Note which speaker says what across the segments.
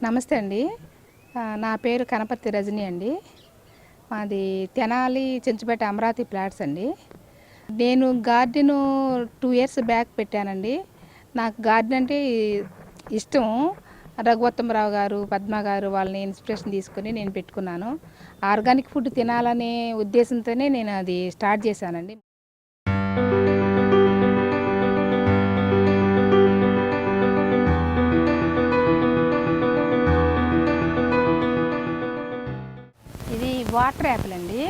Speaker 1: నమస్తే అండి. నా పేరు కనపర్తి రజని అండి. మాది తెనాలి చెంచుపేట అమరావతి ఫ్లాట్స్ అండి. నేను గార్డెను 2 ఇయర్స్ బ్యాక్ పెట్టానండి. నాకు గార్డెన్ అంటే ఇష్టం. రఘువత్తమరావు గారు, పద్మ గారు వాళ్ళని ఇన్స్పిరేషన్ తీసుకొని నేను పెట్టుకున్నాను. ఆర్గానిక్ ఫుడ్ తినాలనే ఉద్దేశంతోనే నేను అది స్టార్ట్ చేశానండి. ఇది వాటర్ యాపిల్ అండి.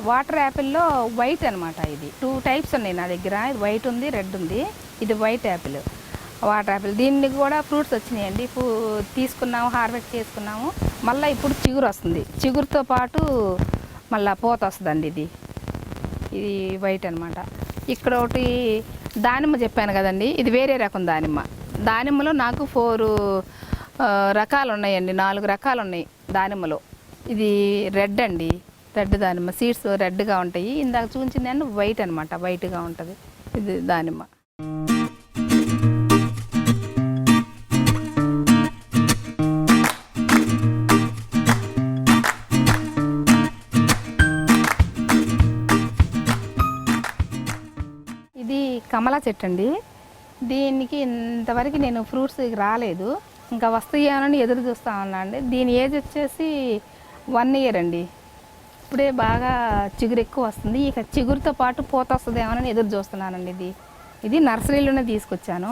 Speaker 1: వాటర్ యాపిల్లో వైట్ అనమాట. ఇది 2 టైప్స్ ఉన్నాయి నా దగ్గర. ఇది వైట్ ఉంది, రెడ్ ఉంది. ఇది వైట్ యాపిల్, వాటర్ యాపిల్. దీనికి కూడా ఫ్రూట్స్ వచ్చినాయండి. తీసుకున్నాము, హార్వెస్ట్ చేసుకున్నాము. మళ్ళీ ఇప్పుడు చిగురు వస్తుంది. చిగురుతో పాటు మళ్ళీ పూత వస్తుందండి. ఇది వైట్ అనమాట. ఇక్కడ ఒకటి దానిమ్మ చెప్పాను కదండి, ఇది వేరే రకం దానిమ్మ. దానిమ్మలో నాకు 4 రకాలు ఉన్నాయండి, 4 రకాలు ఉన్నాయి దానిమ్మలో. ఇది రెడ్ అండి, రెడ్ దానిమ్మ. సీడ్స్ రెడ్గా ఉంటాయి. ఇందాక చూపించింది వైట్ అనమాట, వైట్గా ఉంటుంది ఇది దానిమ్మ. ఇది కమలా చెట్టు అండి. దీనికి ఇంతవరకు నేను ఫ్రూట్స్ రాలేదు, ఇంకా వస్తాయని ఎదురు చూస్తా ఉన్నా అండి. దీని ఏజ్ వచ్చేసి 1 ఇయర్ అండి. ఇప్పుడే బాగా చిగురు ఎక్కువ వస్తుంది. ఇక చిగురుతో పాటు పూత వస్తుందేమోనని ఎదురు చూస్తున్నానండి. ఇది నర్సరీలోనే తీసుకొచ్చాను.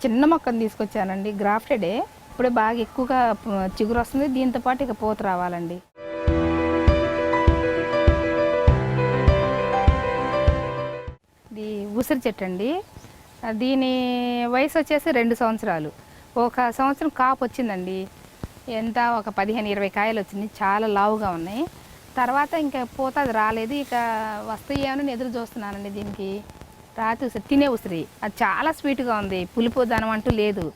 Speaker 1: చిన్న మొక్కను తీసుకొచ్చానండి, గ్రాఫ్టెడే. ఇప్పుడే బాగా ఎక్కువగా చిగురు వస్తుంది. దీంతో పాటు ఇక పూత రావాలండి. ఇది ఉసిరి చెట్టు అండి. దీని వయసు వచ్చేసి 2 సంవత్సరాలు. 1 సంవత్సరం కాపు వచ్చిందండి. ఎంత ఒక 15-20 కాయలు వచ్చింది. చాలా లావుగా ఉన్నాయి. తర్వాత ఇంకా పూత అది రాలేదు. ఇక వస్తాయేమని ఎదురు చూస్తున్నానండి. దీనికి రాతి ఉసిరి, తినే ఉసిరి. అది చాలా స్వీట్గా ఉంది. పులుపు దనం అంటూ లేదు.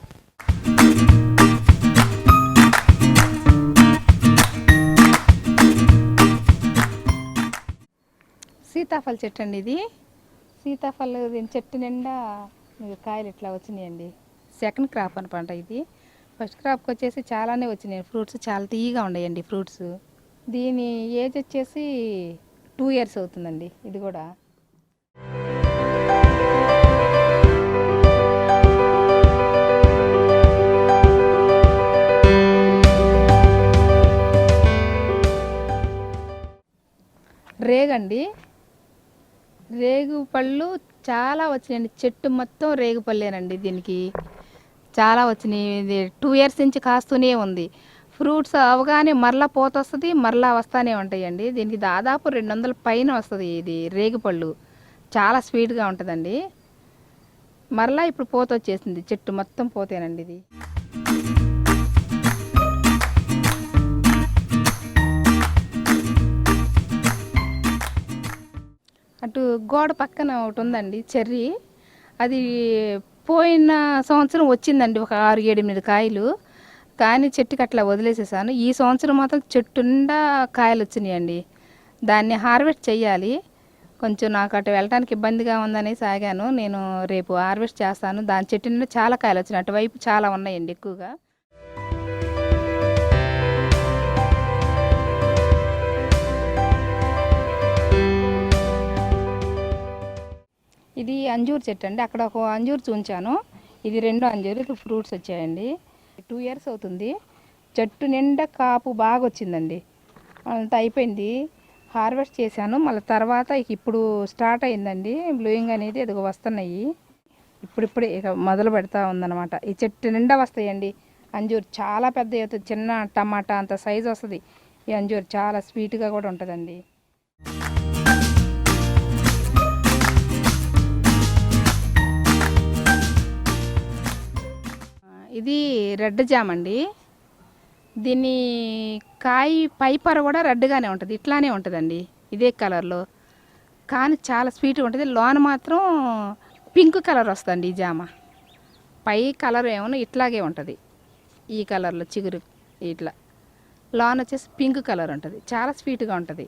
Speaker 1: సీతాఫల చెట్టు అండి. ఇది సీతాఫల చెట్టు నిండా కాయలు ఇట్లా వచ్చినాయండి. సెకండ్ క్రాప్ అనమాట ఇది. ఫస్ట్ క్రాప్కి వచ్చేసి చాలానే వచ్చినాయి ఫ్రూట్స్. చాలా తీయగా ఉన్నాయండి ఫ్రూట్స్. దీని ఏజ్ వచ్చేసి 2 ఇయర్స్ అవుతుందండి. ఇది కూడా రేగండి. రేగు పళ్ళు చాలా వచ్చినాయండి. చెట్టు మొత్తం రేగు పళ్ళేనండి. దీనికి చాలా వచ్చినాయి. ఇది 2 ఇయర్స్ నుంచి కాస్తూనే ఉంది. ఫ్రూట్స్ అవగానే మరలా పూత వస్తుంది, మరలా వస్తూనే ఉంటాయండి. దీనికి దాదాపు 200 పైన వస్తుంది. ఇది రేగుపళ్ళు చాలా స్వీట్గా ఉంటుందండి. మరలా ఇప్పుడు పూత వచ్చేసింది. చెట్టు మొత్తం పూతేనండి ఇది. అటు గోడ పక్కన ఒకటి ఉందండి, చెర్రీ. అది పోయిన సంవత్సరం వచ్చిందండి, ఒక 6-8 కాయలు. కానీ చెట్టుకి అట్లా వదిలేసేసాను. ఈ సంవత్సరం మాత్రం చెట్టు నిండా కాయలు వచ్చినాయండి. దాన్ని హార్వెస్ట్ చేయాలి. కొంచెం నాకు అటు వెళ్ళడానికి ఇబ్బందిగా ఉందని సాగాను. నేను రేపు హార్వెస్ట్ చేస్తాను. దాని చెట్టు నిండా చాలా కాయలు వచ్చినాయి. అటువైపు చాలా ఉన్నాయండి ఎక్కువగా. ఇది అంజూరు చెట్టు అండి. అక్కడ ఒక అంజూరు చూంచాను. ఇది 2వ అంజూరు. ఇక్కడ ఫ్రూట్స్ వచ్చాయండి. 2 ఇయర్స్ అవుతుంది. చెట్టు నిండా కాపు బాగా వచ్చిందండి. అంత అయిపోయింది, హార్వెస్ట్ చేశాను. మళ్ళీ తర్వాత ఇప్పుడు స్టార్ట్ అయిందండి బ్లూయింగ్ అనేది. ఎదుగు వస్తున్నాయి. ఇప్పుడిప్పుడే ఇక మొదలు పెడతా ఉందన్నమాట. ఈ చెట్టు నిండా వస్తాయండి అంజూరు. చాలా పెద్ద అవుతుంది, చిన్న టమాటా అంత సైజు వస్తుంది ఈ అంజూరు. చాలా స్వీట్గా కూడా ఉంటుందండి. ఇది రెడ్ జామ్ అండి. దీన్ని కాయ పైపర కూడా రెడ్గానే ఉంటుంది, ఇట్లానే ఉంటుందండి ఇదే కలర్లో. కానీ చాలా స్వీట్గా ఉంటుంది. లోన మాత్రం పింక్ కలర్ వస్తుంది ఈ జామ. పై కలర్ ఏమో ఇట్లాగే ఉంటుంది, ఈ కలర్లో చిగురు ఇట్లా. లోన వచ్చేసి పింక్ కలర్ ఉంటుంది. చాలా స్వీట్గా ఉంటుంది.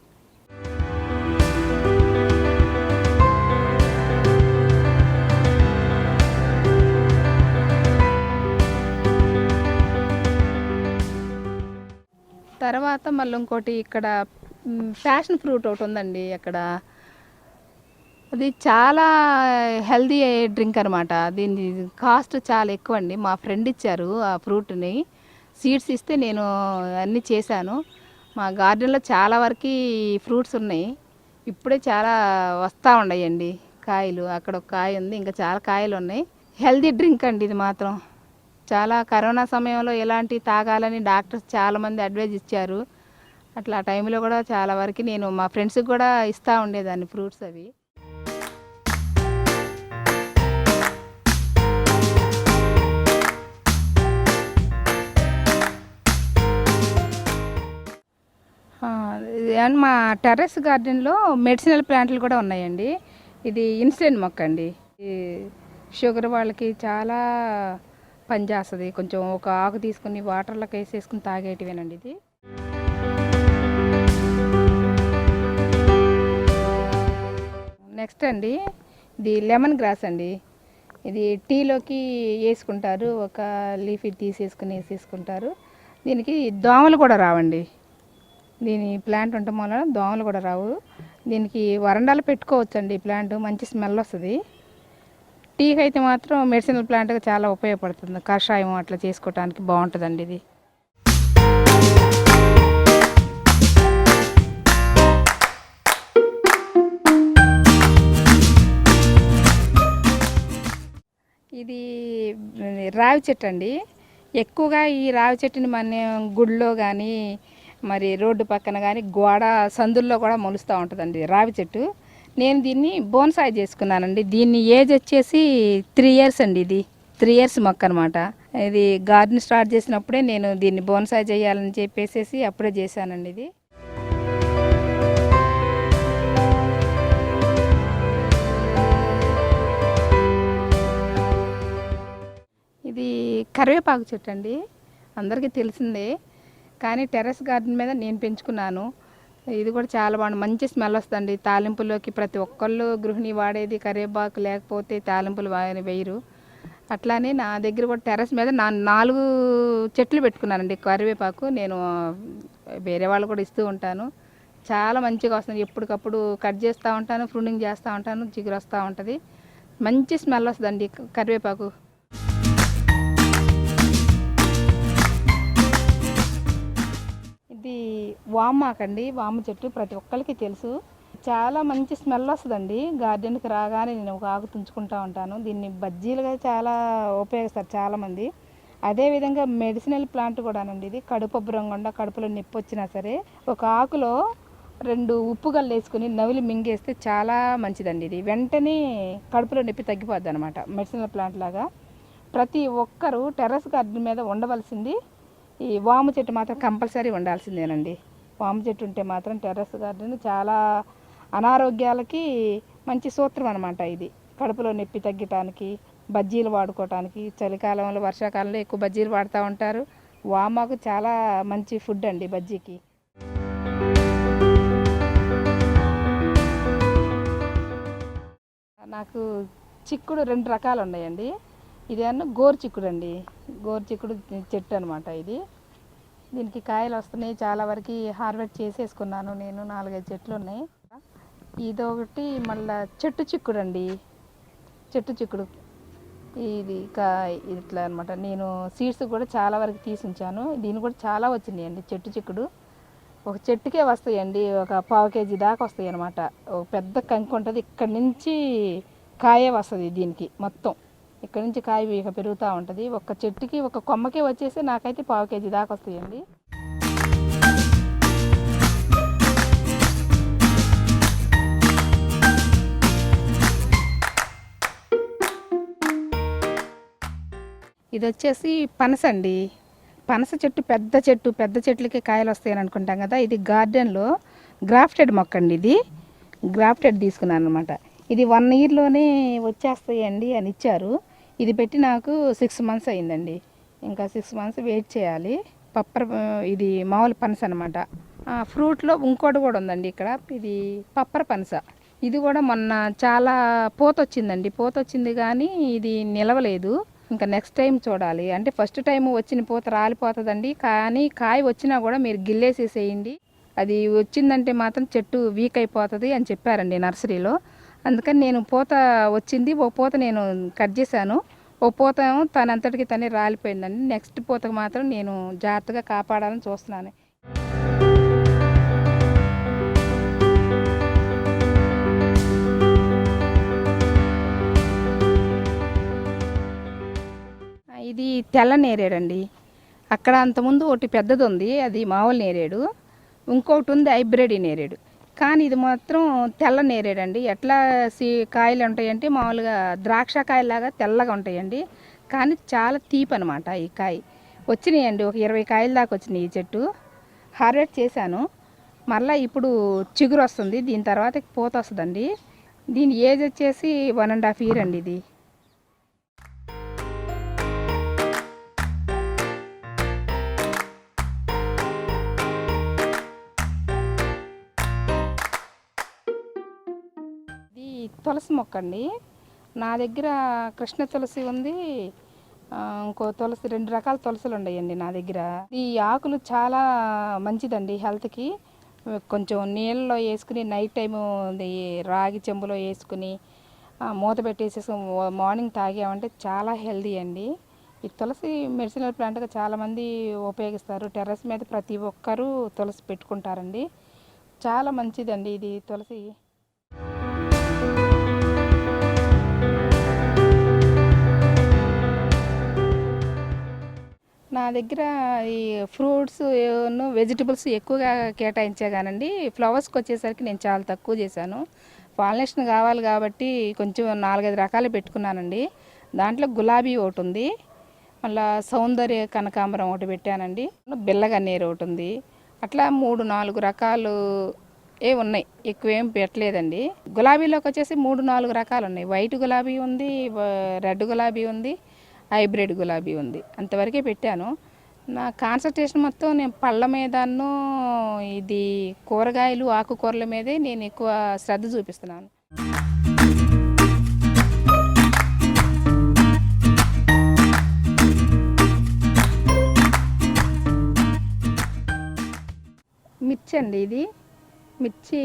Speaker 1: తర్వాత మళ్ళీ ఇంకోటి ఇక్కడ ప్యాషన్ ఫ్రూట్ ఒకటి ఉందండి అక్కడ. అది చాలా హెల్దీ డ్రింక్ అనమాట. దీని కాస్ట్ చాలా ఎక్కువ అండి. మా ఫ్రెండ్ ఇచ్చారు ఆ ఫ్రూట్ని, సీడ్స్ ఇస్తే నేను అన్నీ చేశాను. మా గార్డెన్లో చాలా వరకు ఫ్రూట్స్ ఉన్నాయి. ఇప్పుడే చాలా వస్తూ ఉన్నాయండి కాయలు. అక్కడ ఒక కాయ ఉంది, ఇంకా చాలా కాయలు ఉన్నాయి. హెల్దీ డ్రింక్ అండి ఇది మాత్రం. చాలా కరోనా సమయంలో ఎలాంటి తాగాలని డాక్టర్స్ చాలామంది అడ్వైజ్ ఇచ్చారు. అట్లా ఆ టైంలో కూడా చాలా వరకు నేను మా ఫ్రెండ్స్కి కూడా ఇస్తూ ఉండేదాన్ని ఫ్రూట్స్ అవి. అండ్ మా టెర్రస్ గార్డెన్లో మెడిసినల్ ప్లాంట్లు కూడా ఉన్నాయండి. ఇది ఇన్సులిన్ మొక్క అండి. ఈ షుగర్ వాళ్ళకి చాలా పనిచేస్తుంది. కొంచెం ఒక ఆకు తీసుకుని వాటర్లోకి వేసేసుకుని తాగేటివేనండి ఇది. నెక్స్ట్ అండి ఇది లెమన్ గ్రాస్ అండి. ఇది టీలోకి వేసుకుంటారు. ఒక లీఫ్ తీసేసుకుని వేసేసుకుంటారు. దీనికి దోమలు కూడా రావండి. దీని ప్లాంట్ ఉండటం వల్ల దోమలు కూడా రావు. దీనికి వరండాలో పెట్టుకోవచ్చండి. ఈ ప్లాంట్ మంచి స్మెల్ వస్తుంది. టీకి అయితే మాత్రం మెడిసినల్ ప్లాంట్గా చాలా ఉపయోగపడుతుంది. కషాయం అట్లా చేసుకోవడానికి బాగుంటుందండి ఇది. ఇది రావి చెట్టు అండి. ఎక్కువగా ఈ రావి చెట్టుని మన గుడిలో కానీ మరి రోడ్డు పక్కన కానీ గోడ సందుల్లో కూడా మొలుస్తూ ఉంటుందండి రావి చెట్టు. నేను దీన్ని బోన్సాయి చేసుకున్నానండి. దీన్ని ఏజ్ వచ్చేసి 3 years అండి. ఇది 3 years మొక్క అనమాట. ఇది గార్డెన్ స్టార్ట్ చేసినప్పుడే నేను దీన్ని బోన్సాయి చేయాలని చెప్పేసి అప్పుడే చేశానండి. ఇది ఇది కరివేపాకు చెట్టు అండి. అందరికీ తెలిసిందే, కానీ టెర్రస్ గార్డెన్ మీద నేను పెంచుకున్నాను. ఇది కూడా చాలా బాగుంది. మంచి స్మెల్ వస్తుందండి. తాలింపులోకి ప్రతి ఒక్కళ్ళు గృహిణి వాడేది కరివేపాకు, లేకపోతే తాలింపులు వేయరు. అట్లానే నా దగ్గర కూడా టెర్రస్ మీద 4 చెట్లు పెట్టుకున్నానండి కరివేపాకు. నేను వేరే వాళ్ళు కూడా ఇస్తూ ఉంటాను. చాలా మంచిగా వస్తుంది. ఎప్పటికప్పుడు కట్ చేస్తూ ఉంటాను, ప్రూనింగ్ చేస్తూ ఉంటాను. చిగురు వస్తూ ఉంటుంది. మంచి స్మెల్ వస్తుందండి కరివేపాకు. ఇది వామాకండి. వామ చెట్టు ప్రతి ఒక్కరికి తెలుసు. చాలా మంచి స్మెల్ వస్తుందండి. గార్డెన్కి రాగానే నేను ఒక ఆకు తుంచుకుంటూ ఉంటాను. దీన్ని బజ్జీలుగా చాలా ఉపయోగిస్తారు చాలామంది. అదేవిధంగా మెడిసినల్ ప్లాంట్ కూడానండి. ఇది కడుపుబ్బరంగా కడుపులో నొప్పి వచ్చినా సరే ఒక ఆకులో 2 ఉప్పు గల్లు వేసుకుని నవిలి మింగేస్తే చాలా మంచిదండి. ఇది వెంటనే కడుపులో నొప్పి తగ్గిపోద్ది అనమాట. మెడిసినల్ ప్లాంట్ లాగా ప్రతి ఒక్కరూ టెర్రస్ గార్డెన్ మీద ఉండవలసింది ఈ వాము చెట్టు మాత్రం కంపల్సరీ ఉండాల్సిందేనండి. వాము చెట్టు ఉంటే మాత్రం టెర్రస్ గార్డెన్ చాలా అనారోగ్యాలకి మంచి సూత్రం అనమాట. ఇది కడుపులో నొప్పి తగ్గటానికి, బజ్జీలు వాడుకోవటానికి. చలికాలంలో వర్షాకాలంలో ఎక్కువ బజ్జీలు వాడుతూ ఉంటారు. వామాకు చాలా మంచి ఫుడ్ అండి బజ్జీకి. నాకు చిక్కుడు 2 రకాలు ఉన్నాయండి. ఇదేమో గోరు చిక్కుడు అండి. గోరు చిక్కుడు చెట్టు అనమాట ఇది. దీనికి కాయలు వస్తున్నాయి. చాలా వరకు హార్వెస్ట్ చేసేసుకున్నాను నేను. 4-5 చెట్లు ఉన్నాయి. ఇదొకటి మళ్ళీ చెట్టు చిక్కుడు అండి. చెట్టు చిక్కుడు ఇది ఇట్లా అనమాట. నేను సీడ్స్ కూడా చాలా వరకు తీసి ఉంచాను. దీని కూడా చాలా వచ్చినాయండి చెట్టు చిక్కుడు. ఒక చెట్టుకే వస్తాయండి. ఒక 1/4 kg దాకా వస్తాయి అనమాట. ఒక పెద్ద కంకి ఉంటుంది. ఇక్కడి నుంచి కాయే వస్తుంది దీనికి మొత్తం. ఇక్కడ నుంచి కాయ ఇక పెరుగుతూ ఉంటుంది. ఒక చెట్టుకి ఒక కొమ్మకే వచ్చేసి నాకైతే 1/4 kg దాకా వస్తాయండి. ఇది వచ్చేసి పనస అండి. పనస చెట్టు పెద్ద చెట్లకి కాయలు వస్తాయని అనుకుంటాం కదా. ఇది గార్డెన్లో గ్రాఫ్టెడ్ మొక్క అండి. ఇది గ్రాఫ్టెడ్ తీసుకున్నాను అనమాట. ఇది 1 yearలోనే వచ్చేస్తాయండి అని ఇచ్చారు. ఇది పెట్టి నాకు 6 months అయిందండి. ఇంకా 6 months వెయిట్ చేయాలి. ఇది మామూలు పనస అనమాట. ఫ్రూట్లో ఇంకోటి కూడా ఉందండి ఇక్కడ. ఇది పప్పర పనస. ఇది కూడా మొన్న చాలా పూత వచ్చిందండి. పూత వచ్చింది కానీ ఇది నిలవలేదు. ఇంకా నెక్స్ట్ టైం చూడాలి. అంటే ఫస్ట్ టైం వచ్చిన పూత రాలిపోతుందండి, కానీ కాయ వచ్చినా కూడా మీరు గిల్లేసేసేయండి. అది వచ్చిందంటే మాత్రం చెట్టు వీక్ అయిపోతుంది అని చెప్పారండి నర్సరీలో. అందుకని నేను పూత వచ్చింది, ఓ పూత నేను కట్ చేశాను, ఓ పూత ఏమో తనంతటికి తనే రాలిపోయిందండి. నెక్స్ట్ పూతకు మాత్రం నేను జాగ్రత్తగా కాపాడాలని చూస్తున్నాను. ఇది తెల్ల నేరేడండి. అక్కడ అంతకుముందు ఒకటి పెద్దది ఉంది, అది మామూలు నేరేడు. ఇంకొకటి ఉంది హైబ్రిడ్ నేరేడు. కానీ ఇది మాత్రం తెల్ల నేరేడండి. ఎట్లా కాయలు ఉంటాయంటే మామూలుగా ద్రాక్ష కాయలాగా తెల్లగా ఉంటాయండి, కానీ చాలా తీపి అనమాట. ఈ కాయ వచ్చినాయండి, ఒక 20 కాయల దాకా వచ్చినాయి. ఈ చెట్టు హార్వెస్ట్ చేశాను. మళ్ళీ ఇప్పుడు చిగురు వస్తుంది, దీని తర్వాత పూత వస్తుందండి. దీని ఏజ్ వచ్చేసి 1.5 year అండి. ఇది తులసి మొక్క అండి. నా దగ్గర కృష్ణ తులసి ఉంది, ఇంకో తులసి, 2 రకాల తులసులు ఉన్నాయండి నా దగ్గర. ఈ ఆకులు చాలా మంచిదండి హెల్త్కి. కొంచెం నీళ్ళలో వేసుకుని నైట్ టైము రాగి చెంబులో వేసుకుని మూత పెట్టేసేసి మార్నింగ్ తాగామంటే చాలా హెల్దీ అండి. ఈ తులసి మెడిసినల్ ప్లాంట్గా చాలామంది ఉపయోగిస్తారు. టెర్రస్ మీద ప్రతి ఒక్కరూ తులసి పెట్టుకుంటారండి. చాలా మంచిదండి ఇది తులసి. నా దగ్గర ఈ ఫ్రూట్స్ వెజిటబుల్స్ ఎక్కువగా కేటాయించా కానండి, ఫ్లవర్స్కి వచ్చేసరికి నేను చాలా తక్కువ చేశాను. పాలినేషన్ కావాలి కాబట్టి కొంచెం 4-5 రకాలు పెట్టుకున్నానండి. దాంట్లో గులాబీ ఒకటి ఉంది, మళ్ళీ సౌందర్య కనకాంబరం ఒకటి పెట్టానండి, బిల్లగన్నేరు ఒకటి ఉంది. అట్లా 3-4 రకాలు ఉన్నాయి, ఎక్కువేం పెట్టలేదండి. గులాబీలోకి వచ్చేసి 3-4 రకాలు ఉన్నాయి. వైట్ గులాబీ ఉంది, రెడ్ గులాబీ ఉంది, హైబ్రిడ్ గులాబీ ఉంది. అంతవరకే పెట్టాను. నా కాన్సన్ట్రేషన్ మొత్తం నేను పళ్ళ మీదను ఇది కూరగాయలు ఆకుకూరల మీదే నేను ఎక్కువ శ్రద్ధ చూపిస్తున్నాను. మిర్చి అండి. ఇది మిర్చి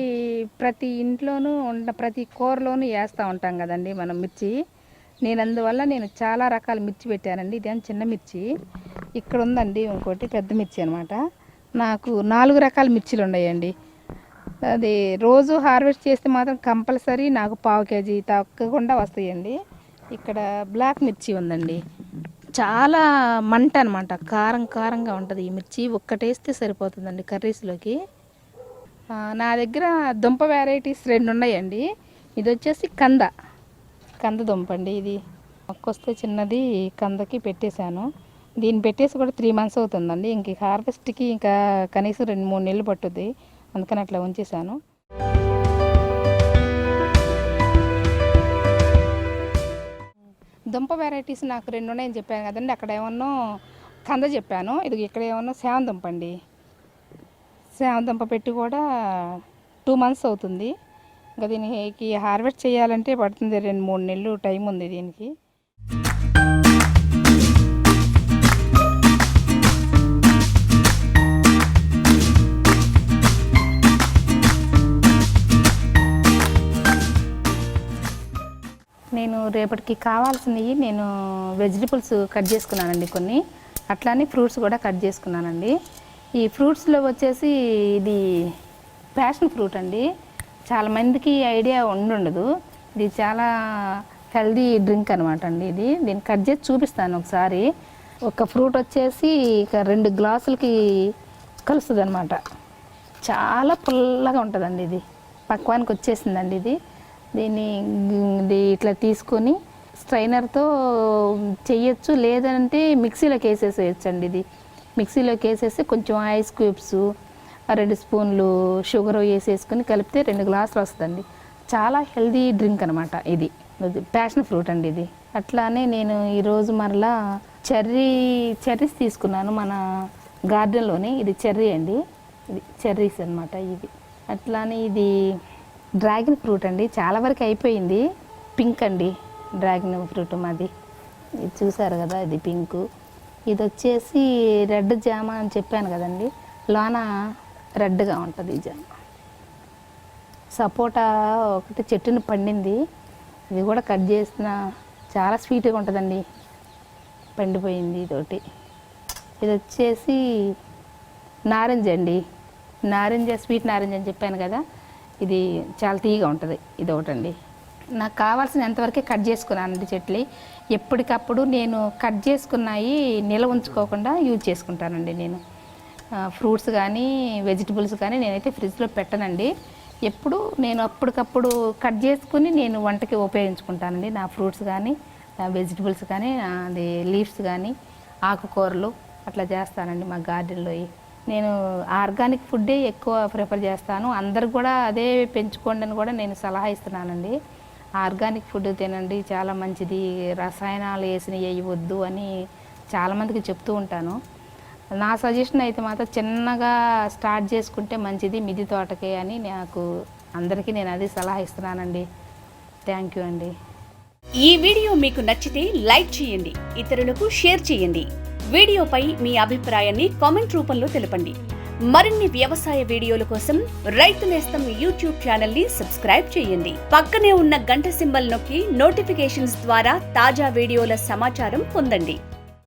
Speaker 1: ప్రతి ఇంట్లోనూ ప్రతి కూరలోనూ వేస్తూ ఉంటాం కదండి మనం మిర్చి. అందువల్ల నేను చాలా రకాల మిర్చి పెట్టానండి. ఇదేం చిన్న మిర్చి, ఇక్కడ ఉందండి ఇంకోటి పెద్ద మిర్చి అనమాట. నాకు 4 రకాల మిర్చిలు ఉన్నాయండి. అది రోజు హార్వెస్ట్ చేస్తే మాత్రం కంపల్సరీ నాకు 1/4 kg తగ్గకుండా వస్తాయండి. ఇక్కడ బ్లాక్ మిర్చి ఉందండి, చాలా మంట అనమాట, కారం కారంగా ఉంటుంది. ఈ మిర్చి ఒక్కటేస్తే సరిపోతుందండి కర్రీస్లోకి. నా దగ్గర దుంప వెరైటీస్ 2 ఉన్నాయండి. ఇది వచ్చేసి కంద దుంప అండి. ఇది మొక్క వస్తే చిన్నది కందకి పెట్టేశాను. దీన్ని పెట్టేసి కూడా 3 months అవుతుందండి. ఇంక హార్వెస్ట్కి ఇంకా కనీసం 2-3 నెలలు పట్టుద్ది, అందుకని అట్లా ఉంచేశాను. దుంప వెరైటీస్ నాకు 2 ఉన్నాయని చెప్పాను కదండి. అక్కడ ఏమన్నా కంద చెప్పాను, ఇది ఇక్కడ ఏమన్నా శామదుంప అండి. శామదుంప పెట్టి కూడా 2 months అవుతుంది. ఇంకా దీనికి హార్వెస్ట్ చేయాలంటే పడుతుంది 2-3 నెలలు టైం ఉంది దీనికి. నేను రేపటికి కావాల్సినవి నేను వెజిటబుల్స్ కట్ చేసుకున్నానండి కొన్ని, అట్లానే ఫ్రూట్స్ కూడా కట్ చేసుకున్నానండి. ఈ ఫ్రూట్స్లో వచ్చేసి ఇది ప్యాషన్ ఫ్రూట్ అండి. చాలామందికి ఐడియా ఉండదు, ఇది చాలా హెల్దీ డ్రింక్ అనమాట అండి. దీన్ని కట్ చేసి చూపిస్తాను ఒకసారి. ఒక ఫ్రూట్ వచ్చేసి ఇక 2 గ్లాసులకి కలుస్తుంది అనమాట. చాలా పుల్లగా ఉంటుందండి. ఇది పక్వానికి వచ్చేసిందండి. దీన్ని ఇట్లా తీసుకొని స్ట్రైనర్తో చేయొచ్చు, లేదంటే మిక్సీలోకి వేసేసేయచ్చు అండి. ఇది మిక్సీలోకి వేసేసి కొంచెం ఐస్ క్యూబ్స్ 2 స్పూన్లు షుగర్ వేసేసుకొని కలిపితే 2 గ్లాసులు వస్తుందండి. చాలా హెల్దీ డ్రింక్ అనమాట. ఇది ప్యాషన్ ఫ్రూట్ అండి. ఇది అట్లానే నేను ఈరోజు మరలా చెర్రీస్ తీసుకున్నాను మన గార్డెన్లోనే. ఇది చెర్రీ అండి, ఇది చెర్రీస్ అనమాట ఇవి. అట్లానే ఇది డ్రాగన్ ఫ్రూట్ అండి, చాలా వరకు అయిపోయింది. పింక్ అండి డ్రాగన్ ఫ్రూట్ మాది. ఇది చూసారు కదా, ఇది పింకు. ఇది వచ్చేసి రెడ్ జామ అని చెప్పాను కదండి, లోన రెడ్గా ఉంటుంది ఈ జామ. సపోటా ఒకటి చెట్టుని పండింది, ఇది కూడా కట్ చేసిన, చాలా స్వీట్గా ఉంటుందండి, పండిపోయింది ఇదొకటి. ఇది వచ్చేసి నారింజ అండి, నారింజ, స్వీట్ నారింజ అని చెప్పాను కదా, ఇది చాలా తీయగా ఉంటుంది, ఇది ఒకటండి. నాకు కావాల్సిన ఎంతవరకే కట్ చేసుకున్నానండి చెట్లు. ఎప్పటికప్పుడు నేను కట్ చేసుకున్నాయి నిల్వ ఉంచుకోకుండా యూజ్ చేసుకుంటానండి. నేను ఫ్రూట్స్ కానీ వెజిటబుల్స్ కానీ నేనైతే ఫ్రిడ్జ్లో పెట్టనండి. ఎప్పుడు నేను అప్పటికప్పుడు కట్ చేసుకుని నేను వంటకి ఉపయోగించుకుంటానండి. నా ఫ్రూట్స్ కానీ, వెజిటబుల్స్ కానీ, అది లీవ్స్ కానీ, ఆకుకూరలు అట్లా చేస్తానండి. మా గార్డెన్లో నేను ఆర్గానిక్ ఫుడ్డే ఎక్కువ ప్రిఫర్ చేస్తాను. అందరికి కూడా అదే పెంచుకోండి అని కూడా నేను సలహా ఇస్తున్నానండి. ఆర్గానిక్ ఫుడ్ తినండి, చాలా మంచిది, రసాయనాలు వేసినవి వేయవద్దు అని చాలామందికి చెప్తూ ఉంటాను. నా సజెషన్ అయితే మాత్రం చిన్నగా స్టార్ట్ చేసుకుంటే మంచిది మిద్దె తోటకే అని నాకు అందరికీ నేను అది సలహా ఇస్తున్నానండి. థ్యాంక్ యూ అండి.
Speaker 2: ఈ వీడియో మీకు నచ్చితే లైక్ చేయండి, ఇతరులకు షేర్ చేయండి. వీడియోపై మీ అభిప్రాయాన్ని కామెంట్ రూపంలో తెలపండి. మరిన్ని వ్యవసాయ వీడియోల కోసం రైతు నేస్తం యూట్యూబ్ ఛానల్ ని సబ్స్క్రైబ్ చేయండి. పక్కనే ఉన్న గంట సింబల్ నొక్కి నోటిఫికేషన్స్ ద్వారా తాజా వీడియోల సమాచారం పొందండి.